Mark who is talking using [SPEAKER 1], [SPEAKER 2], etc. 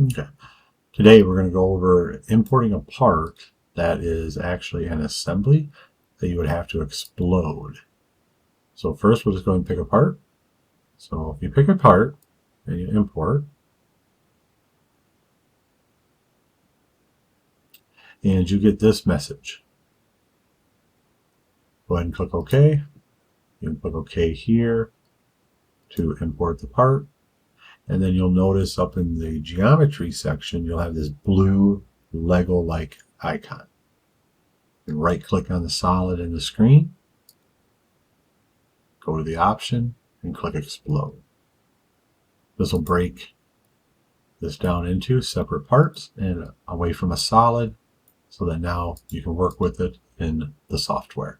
[SPEAKER 1] Okay. Today we're going to go over importing a part that is actually an assembly that you would have to explode. So first we'll just go ahead and pick a part. So if you pick a part and you import, and you get this message. Go ahead and click OK. You can click OK here to import the part. And then you'll notice up in the geometry section, you'll have this blue Lego-like icon. You can right click on the solid in the screen, go to the option, and click explode. This will break this down into separate parts and away from a solid so that now you can work with it in the software.